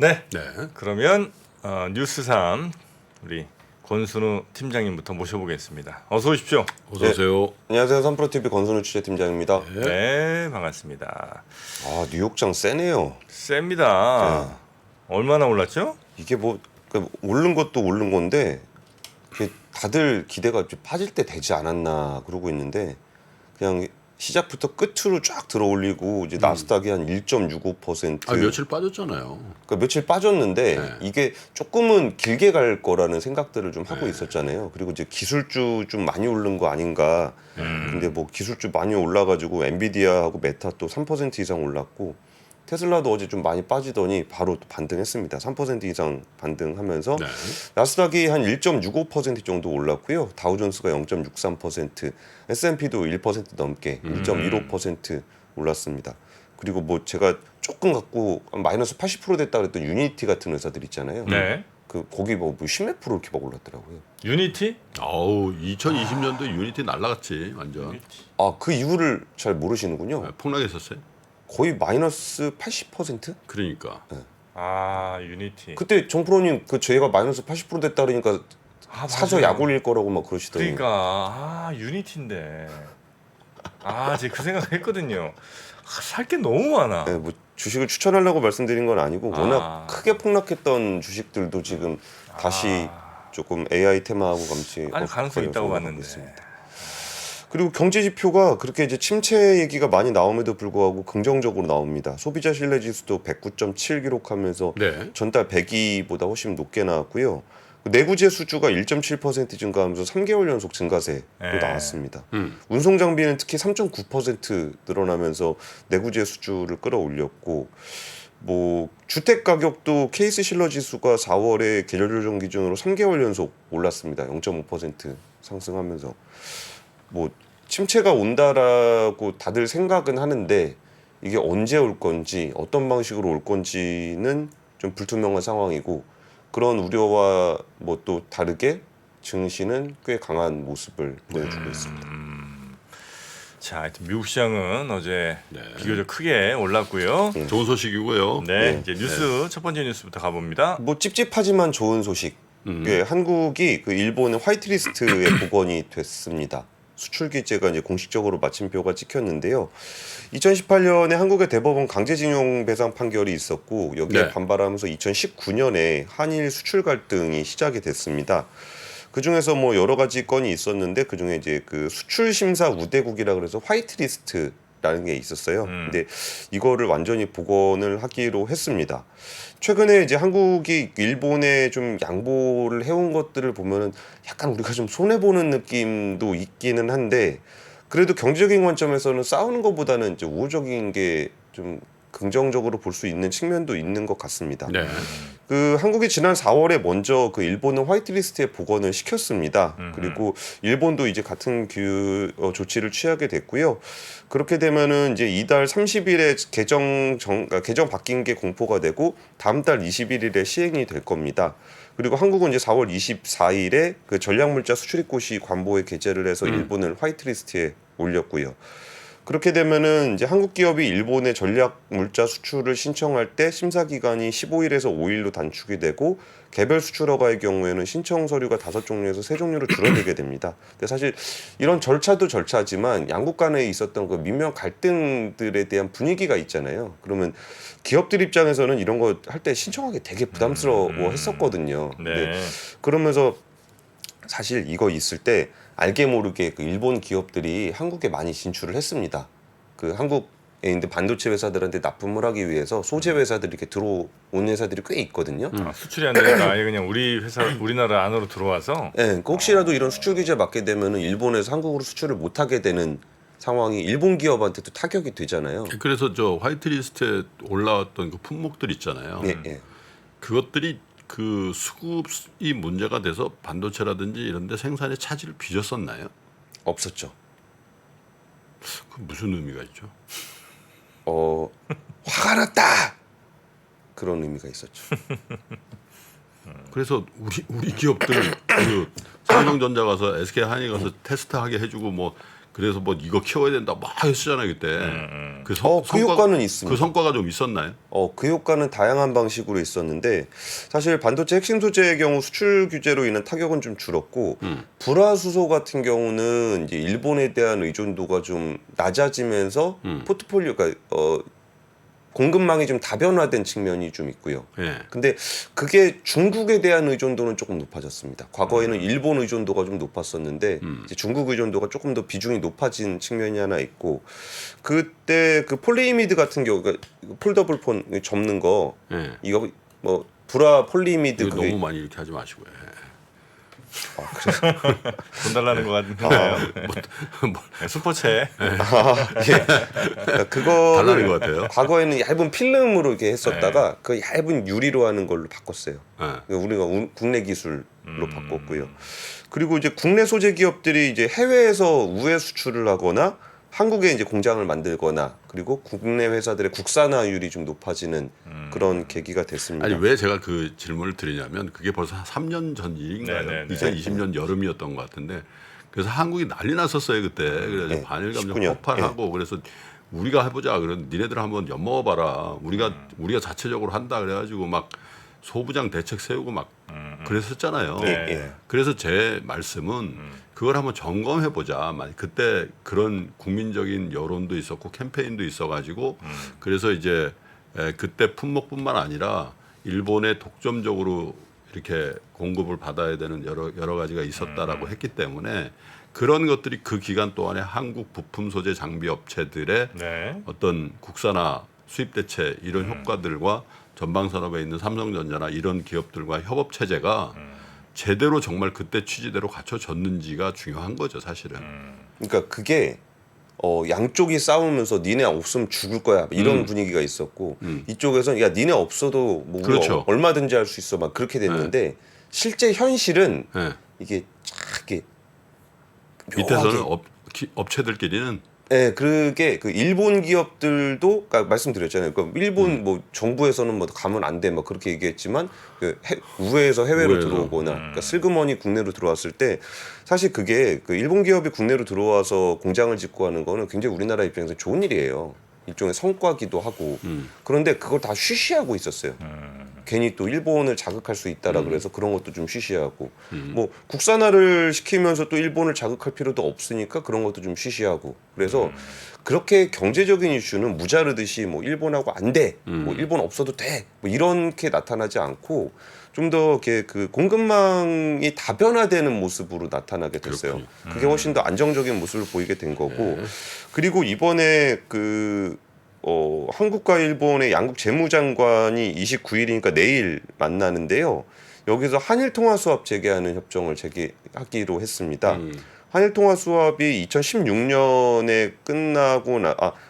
네. 네. 그러면 뉴스 3 우리 권순우 팀장님부터 모셔보겠습니다. 어서 오십시오. 어서 오세요. 안녕하세요. 선프로TV 권순우 취재팀장입니다. 네, 반갑습니다. 아, 뉴욕장 세네요. 셉니다. 얼마나 올랐죠? 이게 뭐 그러니까 오른 것도 오른 건데 이게 다들 기대가 좀 빠질 때 되지 않았나 그러고 있는데 그냥 시작부터 끝으로 쫙 들어올리고 이제 나스닥이 한 1.65%. 아, 며칠 빠졌잖아요. 그러니까 며칠 빠졌는데 네. 이게 조금은 길게 갈 거라는 생각들을 좀 하고 있었잖아요. 그리고 이제 기술주 좀 많이 오른 거 아닌가. 근데 뭐 기술주 많이 올라가지고 엔비디아하고 메타 또 3% 이상 올랐고 테슬라도 어제 좀 많이 빠지더니 바로 또 반등했습니다. 3% 이상 반등하면서 네. 나스닥이 한 1.65% 정도 올랐고요. 다우존스가 0.63%, S&P도 1% 넘게 1.15% 올랐습니다. 그리고 뭐 제가 조금 갖고 마이너스 80% 됐다 그랬던 유니티 같은 회사들 있잖아요. 네. 그 거기 뭐 10몇 프로 이렇게 막 올랐더라고요. 유니티? 어우, 2020년도 유니티 날라갔지 완전. 아, 그 이유를 잘 모르시는군요. 네, 폭락했었어요. 거의 마이너스 80%? 그러니까. 아, 유니티. 그때 정프로님 그 저희가 마이너스 80% 됐다 그러니까 사서 맞아요. 약 올릴 거라고 막 그러시더니 그러니까 유니티인데 제가 그 생각을 했거든요. 살 게 너무 많아. 네, 뭐 주식을 추천하려고 말씀드린 건 아니고 워낙 아. 크게 폭락했던 주식들도 지금 다시 조금 AI 테마하고 같이 아니 가능성 있다고 올라가고 봤는데. 있습니다. 그리고 경제 지표가 그렇게 이제 침체 얘기가 많이 나옴에도 불구하고 긍정적으로 나옵니다. 소비자 신뢰 지수도 109.7 기록하면서 네. 전달 102보다 훨씬 높게 나왔고요. 내구재 수주가 1.7% 증가하면서 3개월 연속 증가세로 네. 나왔습니다. 운송 장비는 특히 3.9% 늘어나면서 내구재 수주를 끌어올렸고, 뭐 주택 가격도 케이스 실러 지수가 4월에 계절 조정 기준으로 3개월 연속 올랐습니다. 0.5% 상승하면서 뭐 침체가 온다라고 다들 생각은 하는데 이게 언제 올 건지 어떤 방식으로 올 건지는 좀 불투명한 상황이고 그런 우려와 뭐 또 다르게 증시는 꽤 강한 모습을 보여주고 있습니다. 자, 하여튼 미국 시장은 어제 네. 비교적 크게 올랐고요. 좋은 소식이고요. 네, 네. 이제 뉴스 첫 번째 뉴스부터 가봅니다. 뭐 찝찝하지만 좋은 소식. 예, 한국이 그 일본의 화이트리스트에 복원이 됐습니다. 수출 규제가 이제 공식적으로 마침표가 찍혔는데요. 2018년에 한국의 대법원 강제징용 배상 판결이 있었고 여기에 네. 반발하면서 2019년에 한일 수출 갈등이 시작이 됐습니다. 그 중에서 뭐 여러 가지 건이 있었는데 그 중에 이제 그 수출 심사 우대국이라 그래서 화이트리스트라는 게 있었어요. 근데 이거를 완전히 복원을 하기로 했습니다. 최근에 이제 한국이 일본에 좀 양보를 해온 것들을 보면은 약간 우리가 좀 손해 보는 느낌도 있기는 한데 그래도 경제적인 관점에서는 싸우는 것보다는 이제 우호적인 게 좀 긍정적으로 볼 수 있는 측면도 있는 것 같습니다. 네. 그 한국이 지난 4월에 먼저 그 일본은 화이트리스트에 복원을 시켰습니다. 그리고 일본도 이제 같은 조치를 취하게 됐고요. 그렇게 되면은 이제 이달 30일에 개정 바뀐 게 공포가 되고 다음 달 21일에 시행이 될 겁니다. 그리고 한국은 이제 4월 24일에 그 전략물자 수출입고시 관보에 게재를 해서 일본을 화이트리스트에 올렸고요. 그렇게 되면은 이제 한국 기업이 일본의 전략 물자 수출을 신청할 때 심사 기간이 15일에서 5일로 단축이 되고 개별 수출 허가의 경우에는 신청 서류가 5종류에서 3종류로 줄어들게 됩니다. 근데 사실 이런 절차도 절차지만 양국 간에 있었던 그 민면 갈등들에 대한 분위기가 있잖아요. 그러면 기업들 입장에서는 이런 거 할 때 신청하기 되게 부담스러워 했었거든요. 근데 네. 그러면서 사실 이거 있을 때 알게 모르게 그 일본 기업들이 한국에 많이 진출을 했습니다. 그 한국에 있는 반도체 회사들한테 납품을 하기 위해서 소재 회사들이 이렇게 들어온 회사들이 꽤 있거든요. 수출이 안 되니까 아예 그냥 우리나라 안으로 들어와서 네, 그러니까 혹시라도 이런 수출 규제 맞게 되면은 일본에서 한국으로 수출을 못 하게 되는 상황이 일본 기업한테도 타격이 되잖아요. 그래서 저 화이트리스트에 올라왔던 그 품목들 있잖아요. 예, 예. 그것들이 그 수급이 문제가 돼서 반도체라든지 이런 데 생산에 차질을 빚었었나요? 없었죠. 그 무슨 의미가 있죠? 화가 났다. 그런 의미가 있었죠. 그래서 우리 기업들 그 삼성전자 가서 SK 하이닉 가서 테스트하게 해주고 뭐 그래서 뭐 이거 키워야 된다 막 했었잖아요 그때. 그 그 효과는 있습니다. 그 성과가 좀 있었나요? 그 효과는 다양한 방식으로 있었는데 사실 반도체 핵심 소재의 경우 수출 규제로 인한 타격은 좀 줄었고 불화수소 같은 경우는 이제 일본에 대한 의존도가 좀 낮아지면서 포트폴리오가 공급망이 좀 다변화된 측면이 좀 있고요. 예. 근데 그게 중국에 대한 의존도는 조금 높아졌습니다. 과거에는 일본 의존도가 좀 높았었는데 이제 중국 의존도가 조금 더 비중이 높아진 측면이 하나 있고 그때 그 폴리이미드 같은 경우 그러니까 폴더블 폰 접는 거 예. 이거 뭐 불화 폴리이미드 이거 그게 너무 많이 이렇게 하지 마시고요. 예. 돈 달라는 거 같은가요? 슈퍼챗. 그러니까 그거 달라는 것 같아요. 과거에는 얇은 필름으로 이렇게 했었다가 그 얇은 유리로 하는 걸로 바꿨어요. 예. 우리가 국내 기술로 바꿨고요. 그리고 이제 국내 소재 기업들이 이제 해외에서 우회 수출을 하거나 한국에 이제 공장을 만들거나 그리고 국내 회사들의 국산화율이 좀 높아지는 그런 계기가 됐습니다. 아니 왜 제가 그 질문을 드리냐면 그게 벌써 한 3년 전 일인가요? 네네네. 2020년 여름이었던 것 같은데 그래서 한국이 난리 났었어요 그때. 그래서 네, 반일 감정 19년. 폭발하고 그래서 우리가 해보자. 그래서 니네들 한번 엿먹어봐라. 우리가 자체적으로 한다 그래가지고 막 소부장 대책 세우고 막 그랬었잖아요. 예. 그래서 제 말씀은 그걸 한번 점검해 보자. 그때 그런 국민적인 여론도 있었고 캠페인도 있어가지고 그래서 이제 그때 품목뿐만 아니라 일본에 독점적으로 이렇게 공급을 받아야 되는 여러 가지가 있었다라고 했기 때문에 그런 것들이 그 기간 동안에 한국 부품 소재 장비 업체들의 네. 어떤 국산화 수입 대체 이런 효과들과 전방 산업에 있는 삼성전자나 이런 기업들과 협업 체제가 제대로 정말 그때 취지대로 갖춰졌는지가 중요한 거죠, 사실은. 그러니까 그게 양쪽이 싸우면서 니네 없으면 죽을 거야 이런 분위기가 있었고 이쪽에서는 야 니네 없어도 뭐 우리가 그렇죠. 얼마든지 할 수 있어 막 그렇게 됐는데 실제 현실은 네. 이게 이게 밑에서는 묘하게 업체들끼리는 그게 그 일본 기업들도 그러니까 말씀드렸잖아요. 그 일본 뭐 정부에서는 뭐 가면 안 돼 막 그렇게 얘기했지만 그 우회에서 해외로 우회에서. 들어오거나 그러니까 슬그머니 국내로 들어왔을 때 사실 그게 그 일본 기업이 국내로 들어와서 공장을 짓고 하는 거는 굉장히 우리나라 입장에서 좋은 일이에요. 일종의 성과기도 하고 그런데 그걸 다 쉬쉬하고 있었어요. 괜히 또 일본을 자극할 수 있다라 그래서 그런 것도 좀 쉬쉬하고 뭐 국산화를 시키면서 또 일본을 자극할 필요도 없으니까 그런 것도 좀 쉬쉬하고 그래서 그렇게 경제적인 이슈는 무자르듯이 뭐 일본하고 안 돼, 뭐 일본 없어도 돼, 뭐 이렇게 나타나지 않고 좀 더 이렇게 그 공급망이 다변화되는 모습으로 나타나게 됐어요. 그게 훨씬 더 안정적인 모습을 보이게 된 거고 그리고 이번에 그 한국과 일본의 양국 재무장관이 29일이니까 내일 만나는데요. 여기서 한일 통화 수합 재개하는 협정을 재개하기로 했습니다. 한일 통화 수합이 2016년에 끝나고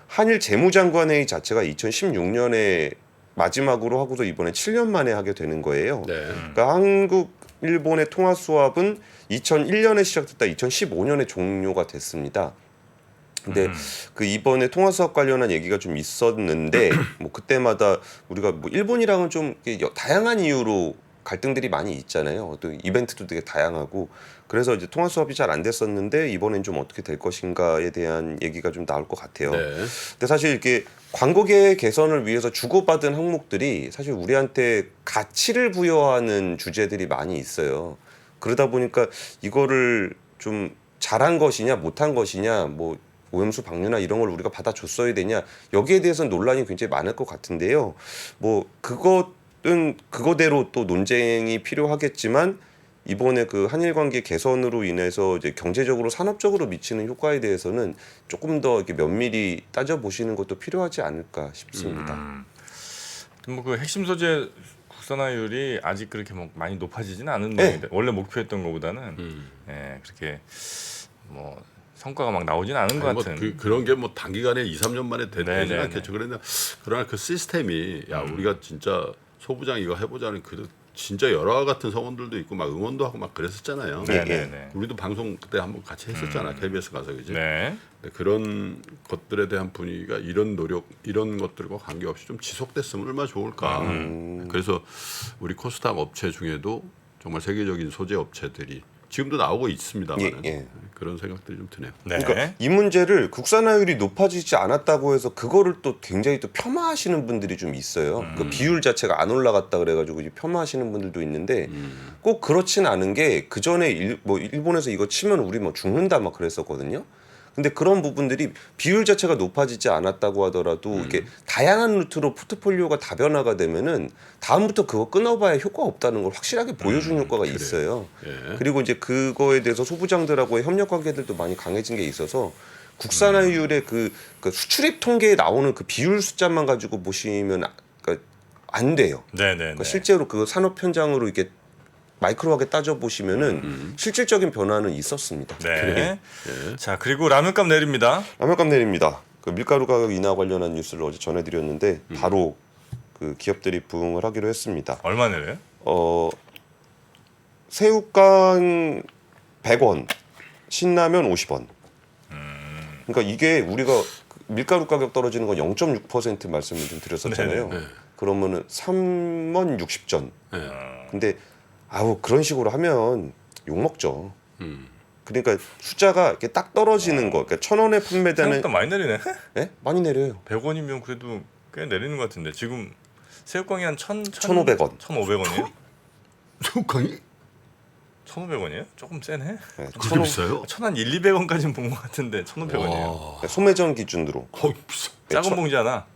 한일 재무장관 회의 자체가 2016년에 마지막으로 하고서 이번에 7년 만에 하게 되는 거예요. 네. 그러니까 한국 일본의 통화 수합은 2001년에 시작됐다 2015년에 종료가 됐습니다. 근데 그 이번에 통화 수합 관련한 얘기가 좀 있었는데 뭐 그때마다 우리가 뭐 일본이랑은 좀 다양한 이유로 갈등들이 많이 있잖아요. 또 이벤트도 되게 다양하고 그래서 이제 통화 수합이 잘 안 됐었는데 이번엔 좀 어떻게 될 것인가에 대한 얘기가 좀 나올 것 같아요. 네. 근데 사실 이렇게 관광계 개선을 위해서 주고받은 항목들이 사실 우리한테 가치를 부여하는 주제들이 많이 있어요. 그러다 보니까 이거를 좀 잘한 것이냐 못한 것이냐 뭐 오염수 방류나 이런 걸 우리가 받아줬어야 되냐 여기에 대해서는 논란이 굉장히 많을 것 같은데요. 뭐 그것은 그거대로 또 논쟁이 필요하겠지만 이번에 그 한일 관계 개선으로 인해서 이제 경제적으로 산업적으로 미치는 효과에 대해서는 조금 더 이렇게 면밀히 따져 보시는 것도 필요하지 않을까 싶습니다. 뭐 그 핵심 소재 국산화율이 아직 그렇게 뭐 많이 높아지지는 않은 모양인데 원래 목표했던 것보다는 그렇게 뭐 성과가 막 나오진 않은 것 같은. 그런 게 뭐 단기간에 2, 3년 만에 되지는 않겠죠. 그러나 그 시스템이 우리가 진짜 소부장 이거 해보자는 그 진짜 여러 같은 성원들도 있고 막 응원도 하고 막 그랬었잖아요. 네네네. 우리도 방송 그때 한번 같이 했었잖아. KBS 가서 그지. 네. 그런 것들에 대한 분위기가 이런 노력 이런 것들과 관계없이 좀 지속됐으면 얼마나 좋을까. 그래서 우리 코스닥 업체 중에도 정말 세계적인 소재 업체들이 지금도 나오고 있습니다만 예. 그런 생각들이 좀 드네요. 네. 그러니까 이 문제를 국산화율이 높아지지 않았다고 해서 그거를 또 굉장히 또 폄하하시는 분들이 좀 있어요. 그 비율 자체가 안 올라갔다 그래가지고 이제 폄하하시는 분들도 있는데 꼭 그렇진 않은 게 그 전에 일본에서 이거 치면 우리 뭐 죽는다 막 그랬었거든요. 근데 그런 부분들이 비율 자체가 높아지지 않았다고 하더라도 이렇게 다양한 루트로 포트폴리오가 다변화가 되면은 다음부터 그거 끊어봐야 효과 없다는 걸 확실하게 보여주는 효과가 있어요. 예. 그리고 이제 그거에 대해서 소부장들하고의 협력 관계들도 많이 강해진 게 있어서 국산화율의 그 수출입 통계에 나오는 그 비율 숫자만 가지고 보시면 그러니까 안 돼요. 네네네. 그러니까 실제로 그 산업 현장으로 이렇게 마이크로하게 따져 보시면은 실질적인 변화는 있었습니다. 네. 자 그리고 라면값 내립니다. 라면값 내립니다. 그 밀가루 가격 인하 관련한 뉴스를 어제 전해드렸는데 바로 그 기업들이 부응을 하기로 했습니다. 얼마 내려요? 새우깡 100원, 신라면 50원. 그러니까 이게 우리가 밀가루 가격 떨어지는 건 0.6% 말씀을 좀 드렸었잖아요. 네네. 그러면은 3원 60전. 예. 근데 그런 식으로 하면 욕 먹죠. 음. 그러니까 숫자가 이렇게 딱 떨어지는 거. 그러니까 1,000원에 판매되는 생각보다 많이 내리네. 예? 많이 내려요. 100원이면 그래도 꽤 내리는 것 같은데 지금 새우깡이 한 1,500원. 1,500원이에요? 소강이 1,500원이에요? 조금 세네. 예, 그렇게 비싸요? 한 1, 200원까지는 본 것 같은데 1,500원이에요. 와, 소매점 기준으로. 비싸. 작은 봉지 하나.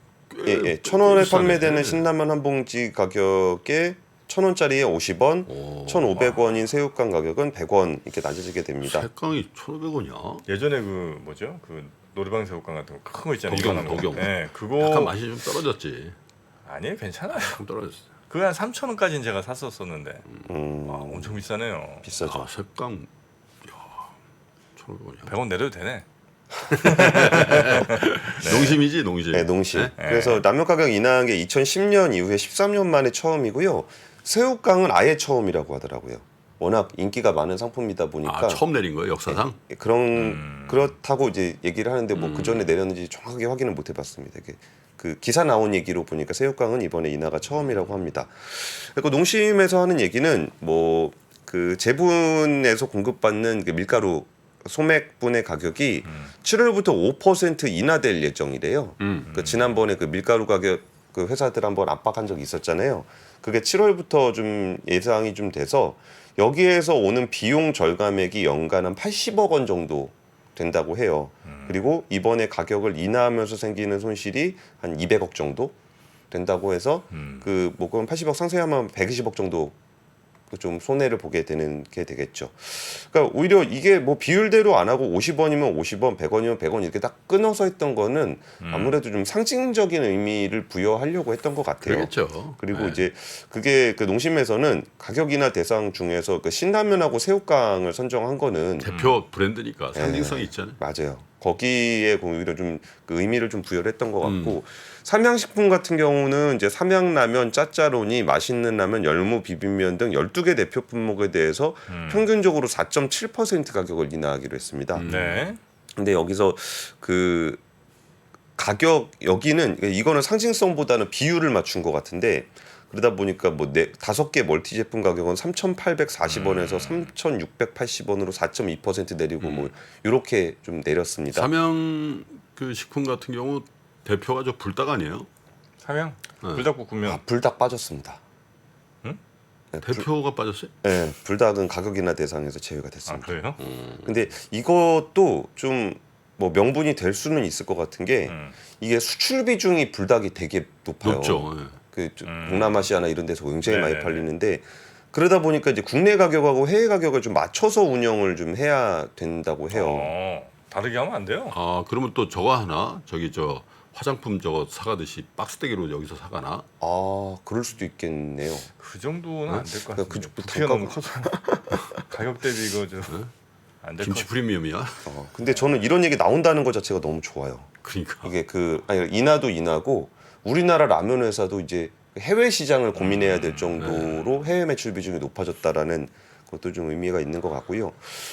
예, 1,000원에 비싸네. 판매되는 신라면 한 봉지 가격에 1,000원짜리에 50원, 오. 1,500원인 새우깡 가격은 100원 이렇게 낮아지게 됩니다. 색강이 1,500원이야. 예전에 그 뭐죠? 그 노래방 새우깡 같은 거 큰 거 있잖아요. 독영, 이만한 거. 독영. 네, 그거 약간 맛이 좀 떨어졌지. 아니에요, 괜찮아요. 좀 떨어졌어. 그거 한 3,000원까지는 제가 샀었었는데 음, 와, 엄청 비싸네요. 비싸죠. 아, 색강, 야, 1,500원이야. 100원 내려도 되네. 농심이지, 농심. 네, 농심. 그래서 라면 가격 인하한 게 2010년 이후에 13년 만에 처음이고요. 새우깡은 아예 처음이라고 하더라고요. 워낙 인기가 많은 상품이다 보니까 아, 처음 내린 거예요, 역사상? 그렇다고 이제 얘기를 하는데 뭐 그 전에 내렸는지 정확하게 확인은 못 해봤습니다. 이게 그 기사 나온 얘기로 보니까 새우깡은 이번에 인하가 처음이라고 합니다. 그리고 농심에서 하는 얘기는 뭐 그 제분에서 공급받는 그 밀가루 소맥분의 가격이 7월부터 5% 인하될 예정이래요. 그 지난번에 그 밀가루 가격 그 회사들 한번 압박한 적이 있었잖아요. 그게 7월부터 좀 예상이 좀 돼서 여기에서 오는 비용 절감액이 연간 한 80억 원 정도 된다고 해요. 그리고 이번에 가격을 인하하면서 생기는 손실이 한 200억 정도 된다고 해서 그 뭐 그럼 80억 상쇄하면 120억 정도 좀 손해를 보게 되는 게 되겠죠. 그러니까 오히려 이게 뭐 비율대로 안 하고 50원이면 50원, 100원이면 100원 이렇게 딱 끊어서 했던 거는 아무래도 좀 상징적인 의미를 부여하려고 했던 것 같아요. 그렇겠죠. 그리고 네. 이제 그게 그 농심에서는 가격 인하 대상 중에서 그 신라면하고 새우깡을 선정한 거는 대표 브랜드니까 상징성이 있잖아요. 맞아요. 거기에 오히려 좀 그 의미를 좀 부여를 했던 것 같고 삼양식품 같은 경우는 이제 삼양라면, 짜짜로니, 맛있는 라면, 열무 비빔면 등 12개 대표 품목에 대해서 평균적으로 4.7% 가격을 인하하기로 했습니다. 네. 근데 여기서 그 가격 여기는 이거는 상징성보다는 비율을 맞춘 것 같은데 그러다 보니까 뭐 5개 멀티 제품 가격은 3,840원에서 3,680원으로 4.2% 내리고 뭐 이렇게 좀 내렸습니다. 삼양 그 식품 같은 경우 대표가 저 불닭 아니에요? 삼양 네. 불닭볶음면. 불닭 빠졌습니다. 응? 네, 대표가 빠졌어요? 네, 불닭은 가격 인하 대상에서 제외가 아 됐습니다. 그래요? 근데 이것도 좀 뭐 명분이 될 수는 있을 것 같은 게 이게 수출 비중이 불닭이 되게 높아요. 높죠. 예. 그 동남아시아나 이런 데서 굉장히 많이 네네네. 팔리는데 그러다 보니까 이제 국내 가격하고 해외 가격을 좀 맞춰서 운영을 좀 해야 된다고 해요. 다르게 하면 안 돼요. 아 그러면 또 저거 하나 저기 저 화장품 저거 사가듯이 박스대기로 여기서 사가나? 아, 그럴 수도 있겠네요. 그 정도는 안 될 것 같은데. 그쪽도 부피가 단가가- 너무 커서 가격 대비 이거 좀안 될 것 김치 프리미엄이야? 근데 저는 이런 얘기 나온다는 것 자체가 너무 좋아요. 그러니까. 이게 아니, 인하도 인하고 우리나라 라면 회사도 이제 해외 시장을 고민해야 될 정도로 해외 매출 비중이 높아졌다라는 것도 좀 의미가 있는 것 같고요.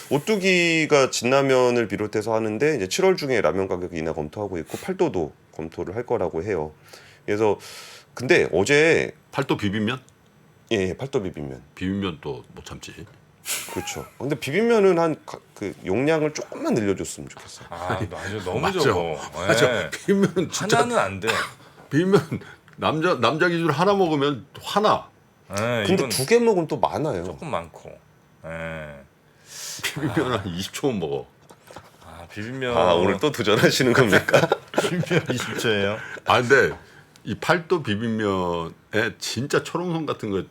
오뚜기가 진라면을 비롯해서 하는데 이제 7월 중에 라면 가격 인하 검토하고 있고 팔도도 검토를 할 거라고 해요. 그래서 근데 어제 팔도 비빔면? 예, 팔도 비빔면. 비빔면 또 못 참지. 그렇죠. 근데 비빔면은 그 용량을 조금만 늘려줬으면 좋겠어요. 아, 맞아. 너무 맞죠. 적어. 맞아. 예. 비빔면 진짜 하나는 안 돼. 비빔면 남자 기준 하나 먹으면 화나. 예, 근데 이건 2개 먹으면 또 많아요. 조금 많고. 예. 비빔면 한 20초만 먹어. 아, 비빔면. 아 오늘 또 도전하시는 겁니까? 비빔면 20초예요. 아 근데 이 팔도 비빔면에 진짜 초롱성 같은 거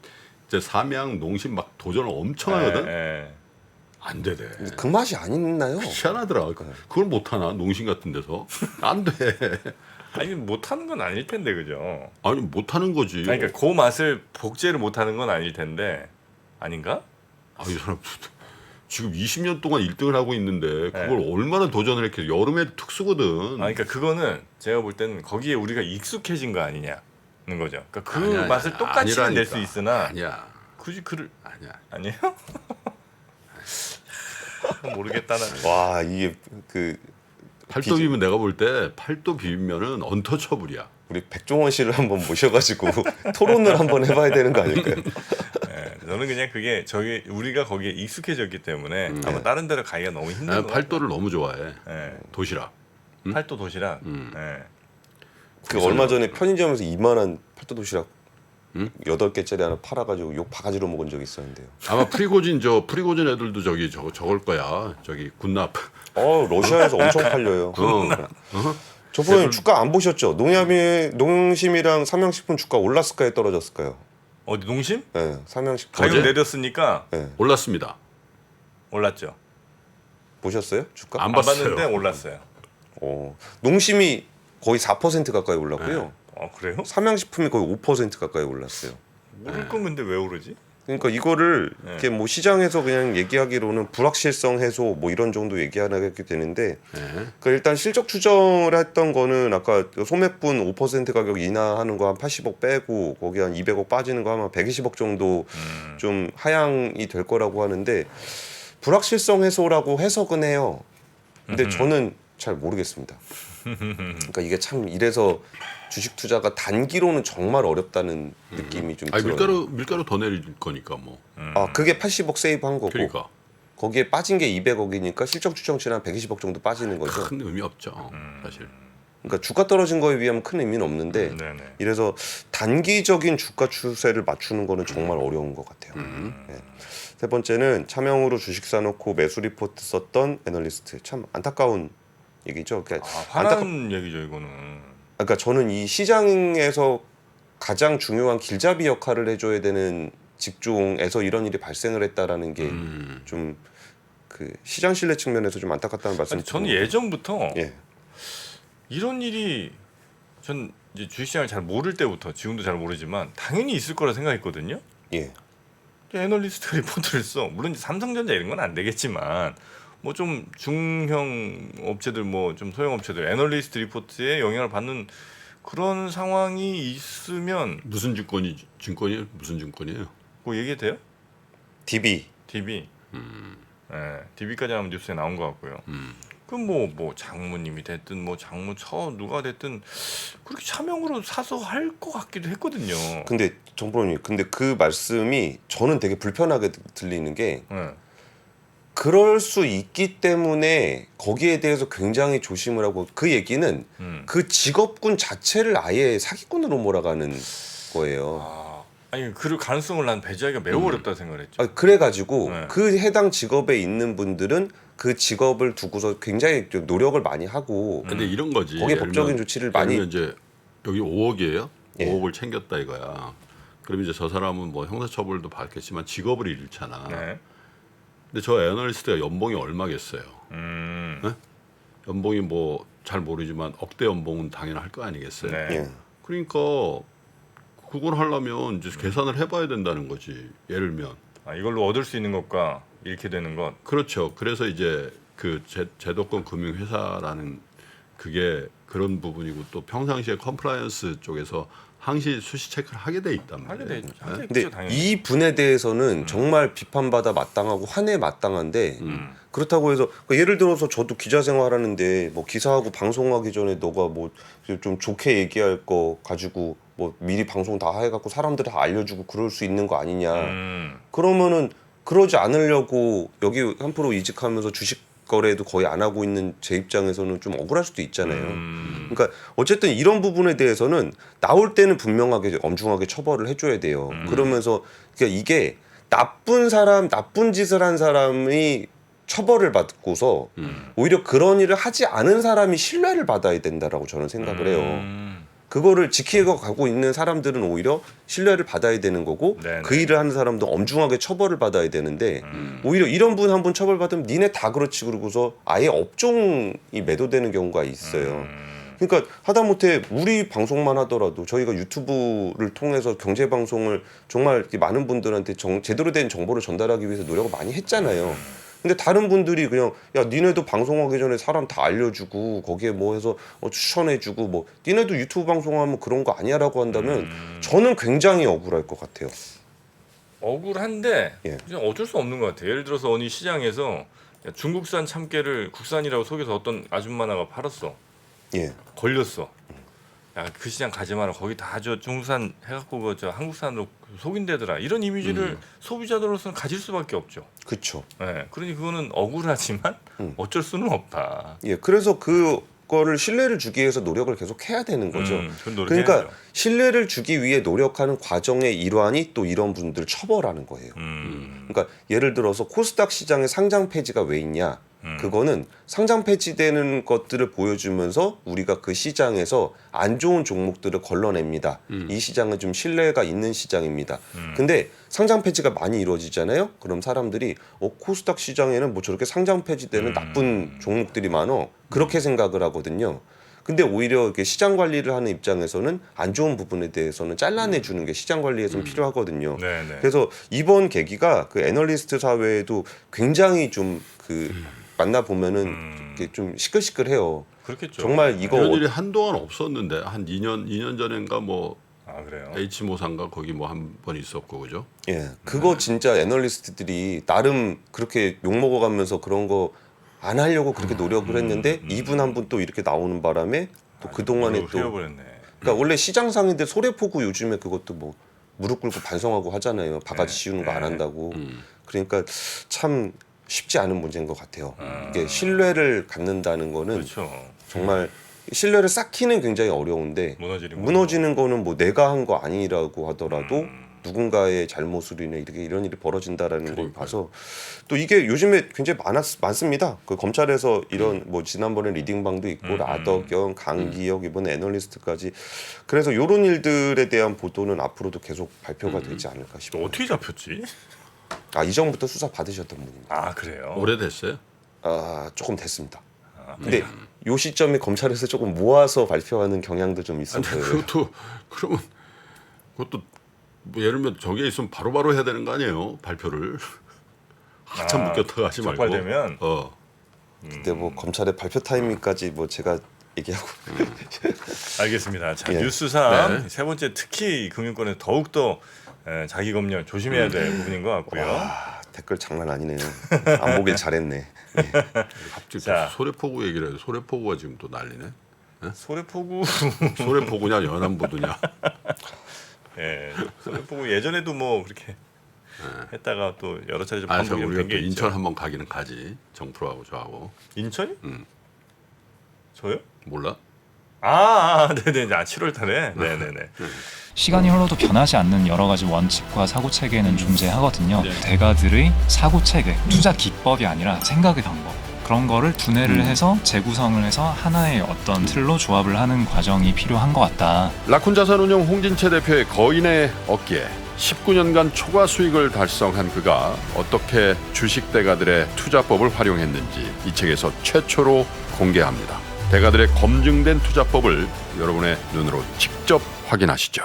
이제 삼양 농심 막 도전을 엄청 하거든. 예. 안 되대. 그 맛이 안 있나요? 희한하더라. 그걸 못 하나 농심 같은 데서 안 돼. 아니 못하는 건 아닐 텐데 그죠? 아니 못 하는 거지. 아니, 그러니까 그 맛을 복제를 못하는 건 아닐 텐데 아닌가? 아, 이 사람 지금 20년 동안 1등을 하고 있는데 그걸 얼마나 도전을 했겠어. 여름에 특수거든. 아, 그러니까 그거는 제가 볼 때는 거기에 우리가 익숙해진 거 아니냐는 거죠. 그러니까 그 아니야, 맛을 똑같이는 낼 아니라니까. 수 있으나 아니야. 굳이 그를 아니야. 아니에요? 모르겠다는. 와 이게 그 팔도 비빔면 내가 볼 때 팔도 비빔면은 언터처블이야. 우리 백종원 씨를 한번 모셔가지고 토론을 한번 해봐야 되는 거 아닐까요? 예, 저는 그냥 그게 저기 우리가 거기에 익숙해졌기 때문에 아마 다른 데로 가기가 너무 힘든 나는 거 팔도를 너무 좋아해. 예. 도시락. 팔도 도시락. 예. 그 얼마 전에 편의점에서 이만한 팔도 도시락 8개짜리 하나 팔아가지고 욕 바가지로 먹은 적이 있었는데요. 아마 프리고진 애들도 저걸 거야. 저기 굿납. 러시아에서 엄청 팔려요. 저번에 주가 안 보셨죠? 농심이랑 삼양식품 주가 올랐을까요? 떨어졌을까요? 어디 농심? 네, 삼양식품 가격 어제? 내렸으니까 올랐습니다. 올랐죠. 보셨어요? 주가? 안 안 봤어요. 봤는데 올랐어요. 농심이 거의 4% 가까이 올랐고요. 그래요? 삼양식품이 거의 5% 가까이 올랐어요. 모를 건 근데 왜 오르지? 그러니까 이거를 네. 이렇게 뭐 시장에서 그냥 얘기하기로는 불확실성 해소 뭐 이런 정도 얘기하게 되는데 네. 그러니까 일단 실적 추정을 했던 거는 아까 소맥분 5% 가격 인하하는 거 한 80억 빼고 거기 한 200억 빠지는 거 하면 120억 정도 좀 하향이 될 거라고 하는데 불확실성 해소라고 해석은 해요. 근데 저는 잘 모르겠습니다. 그러니까 이게 참 이래서 주식 투자가 단기로는 정말 어렵다는 느낌이 좀 아니 들어요. 밀가루 더 내릴 거니까 뭐. 그게 80억 세이브한 거고 그러니까 거기에 빠진 게 200억이니까 실적 추정치는 한 120억 정도 빠지는 거죠. 큰 의미 없죠. 사실. 그러니까 주가 떨어진 거에 비하면 큰 의미는 없는데 네네. 이래서 단기적인 주가 추세를 맞추는 거는 정말 어려운 것 같아요. 네. 세 번째는 차명으로 주식 사놓고 매수 리포트 썼던 애널리스트 참 안타까운 얘기죠. 그러니까, 화나는 얘기죠 이거는. 그러니까 저는 이 시장에서 가장 중요한 길잡이 역할을 해줘야 되는 직종에서 이런 일이 발생을 했다라는 게 좀 그 시장 신뢰 측면에서 좀 안타깝다는 말씀. 아니, 저는 예전부터 예. 이런 일이 전 이제 주식시장을 잘 모를 때부터 지금도 잘 모르지만 당연히 있을 거라 생각했거든요. 예. 애널리스트가 리포트를 써. 물론 이제 삼성전자 이런 건 안 되겠지만 뭐 좀 중형 업체들 뭐 좀 소형 업체들 애널리스트 리포트에 영향을 받는 그런 상황이 있으면 무슨 증권이에요? 무슨 증권이에요? 뭐 얘기해도 돼요? DB. DB. 예, DB까지 하면 뉴스에 나온 것 같고요. 그럼 뭐 장모님이 됐든 뭐 장모처 누가 됐든 그렇게 차명으로 사서 할 것 같기도 했거든요. 근데 정보님, 근데 그 말씀이 저는 되게 불편하게 들리는 게 예. 그럴 수 있기 때문에 거기에 대해서 굉장히 조심을 하고 그 얘기는 그 직업군 자체를 아예 사기꾼으로 몰아가는 거예요. 아니 그럴 가능성을 난 배제하기가 매우 어렵다 생각을 했죠. 그래가지고 네. 그 해당 직업에 있는 분들은 그 직업을 두고서 굉장히 좀 노력을 많이 하고 근데 이런 거지. 거기에 예를 법적인 들면- 조치를 많이- 예를 들면 이제 여기 5억이에요. 예. 5억을 챙겼다 이거야. 그럼 이제 저 사람은 뭐 형사처벌도 받겠지만 직업을 잃잖아. 네. 근데 저 애널리스트가 연봉이 얼마겠어요? 음. 연봉이 뭐 잘 모르지만 억대 연봉은 당연히 할 거 아니겠어요? 네. 예. 그러니까 그걸 하려면 이제 계산을 해봐야 된다는 거지. 예를 들면 이걸로 얻을 수 있는 것과 잃게 되는 것. 그렇죠. 그래서 이제 그 제도권 금융회사라는 그게 그런 부분이고 또 평상시에 컴플라이언스 쪽에서 항시 수시 체크를 하게 돼 있단 하게 말이에요. 돼 하게 근데 있죠 당연히. 이 분에 대해서는 정말 비판받아 마땅하고 한해 마땅한데 그렇다고 해서 그러니까 예를 들어서 저도 기자 생활하는데 뭐 기사하고 방송하기 전에 너가 뭐 좀 좋게 얘기할 거 가지고 뭐 미리 방송 다 해갖고 사람들 다 알려주고 그럴 수 있는 거 아니냐. 그러면은 그러지 않으려고 여기 3% 이직하면서 주식 거래도 거의 안 하고 있는 제 입장에서는 좀 억울할 수도 있잖아요. 그러니까 어쨌든 이런 부분에 대해서는 나올 때는 분명하게 엄중하게 처벌을 해줘야 돼요. 그러면서 그러니까 이게 나쁜 짓을 한 사람이 처벌을 받고서 오히려 그런 일을 하지 않은 사람이 신뢰를 받아야 된다라고 저는 생각을 해요. 그거를 지키고 가고 있는 사람들은 오히려 신뢰를 받아야 되는 거고 네네. 그 일을 하는 사람도 엄중하게 처벌을 받아야 되는데 오히려 이런 분 한 분 처벌받으면 니네 다 그렇지 그러고서 아예 업종이 매도되는 경우가 있어요. 그러니까 하다못해 우리 방송만 하더라도 저희가 유튜브를 통해서 경제 방송을 정말 이렇게 많은 분들한테 제대로 된 정보를 전달하기 위해서 노력을 많이 했잖아요. 근데 다른 분들이 그냥 야 니네도 방송하기 전에 사람 다 알려주고 거기에 뭐 해서 추천해주고 뭐 니네도 유튜브 방송하면 그런 거 아니야라고 한다면 저는 굉장히 억울할 것 같아요. 억울한데 예. 그냥 어쩔 수 없는 것 같아요. 예를 들어서 어느 시장에서 야, 중국산 참깨를 국산이라고 속여서 어떤 아줌마 하나가 팔았어. 예, 걸렸어. 야, 그 시장 가지 마라. 거기 다 저 중국산 해갖고 그 저 한국산으로 속인대더라. 이런 이미지를 소비자들로서는 가질 수밖에 없죠. 그렇죠. 예, 그러니 그거는 억울하지만 어쩔 수는 없다. 예, 그래서 그거를 신뢰를 주기 위해서 노력을 계속 해야 되는 거죠. 그건 노력해야죠. 그러니까 신뢰를 주기 위해 노력하는 과정의 일환이 또 이런 분들 처벌하는 거예요. 그러니까 예를 들어서 코스닥 시장에 상장 폐지가 왜 있냐? 그거는 상장 폐지되는 것들을 보여주면서 우리가 그 시장에서 안 좋은 종목들을 걸러냅니다. 이 시장은 좀 신뢰가 있는 시장입니다. 근데 상장 폐지가 많이 이루어지잖아요. 그럼 사람들이 코스닥 시장에는 뭐 저렇게 상장 폐지되는 나쁜 종목들이 많어. 그렇게 생각을 하거든요. 근데 오히려 이렇게 시장 관리를 하는 입장에서는 안 좋은 부분에 대해서는 잘라내 주는 게 시장 관리에서는 필요하거든요. 네네. 그래서 이번 계기가 그 애널리스트 사회에도 굉장히 좀 그 만나 보면은 이렇게 좀 시끌시끌해요. 그렇겠죠. 정말 이거 이런 일이 한동안 없었는데 한 2년 전인가 뭐 아 그래요. H모상가 거기 뭐 한 번 있었고 그죠? 예, 그거 진짜 애널리스트들이 나름 그렇게 욕 먹어가면서 그런 거 안 하려고 그렇게 노력을 했는데 이분 한 분 또 이렇게 나오는 바람에 또 그 동안에 또 헤어버렸네. 그러니까 원래 시장 상인들 소래포구 요즘에 그것도 뭐 무릎 꿇고 반성하고 하잖아요. 바가지 씌우는 거 안 한다고. 그러니까 참 쉽지 않은 문제인 것 같아요. 이게 신뢰를 갖는다는 거는 그렇죠. 정말 신뢰를 쌓기는 굉장히 어려운데 무너지는 거는 뭐 내가 한 거 아니라고 하더라도 누군가의 잘못으로 인해 이런 일이 벌어진다라는 걸 봐서 또 이게 요즘에 굉장히 많습니다. 그 검찰에서 이런 뭐 지난번에 리딩방도 있고 라덕영, 강기혁 이번에 애널리스트까지 그래서 이런 일들에 대한 보도는 앞으로도 계속 발표가 되지 않을까 또 싶어요. 어떻게 잡혔지? 아 이전부터 수사 받으셨던 분입니다. 아 그래요. 오래됐어요? 아 조금 됐습니다. 근데 요 시점에 검찰에서 조금 모아서 발표하는 경향도 좀 있을 거예요. 그러면 그것도 뭐 예를 들면 저기에 있으면 바로바로 해야 되는 거 아니에요? 발표를 한참 묶였다가 하지 말고. 적발되면 근데 뭐 검찰의 발표 타이밍까지 뭐 제가 얘기하고 알겠습니다. 자 예. 뉴스3 세 번째 특히 금융권에 더욱 더 자기 검열 조심해야 될 부분인 것 같고요. 와, 댓글 장난 아니네요. 안 보길 잘했네. 예. 갑자기 자. 소래포구 얘기를 해요. 소래포구가 지금 또 난리네. 소래포구 소래포구냐 연안보두냐. 예, 소래포구 예전에도 뭐 그렇게 했다가 또 여러 차례 좀 그래서 반복이 우리가 된 또 게 있죠. 인천 한번 가기는 가지. 정프로하고 저하고. 인천이? 저요? 몰라? 네네. 7월 달에. 네네네. 시간이 흘러도 변하지 않는 여러 가지 원칙과 사고 체계는 존재하거든요. 대가들의 사고 체계, 투자 기법이 아니라 생각의 방법. 그런 거를 분해를 해서 재구성을 해서 하나의 어떤 틀로 조합을 하는 과정이 필요한 것 같다. 라쿤 자산운용 홍진채 대표의 거인의 어깨 19년간 초과 수익을 달성한 그가 어떻게 주식 대가들의 투자법을 활용했는지 이 책에서 최초로 공개합니다. 대가들의 검증된 투자법을 여러분의 눈으로 직접 확인하시죠.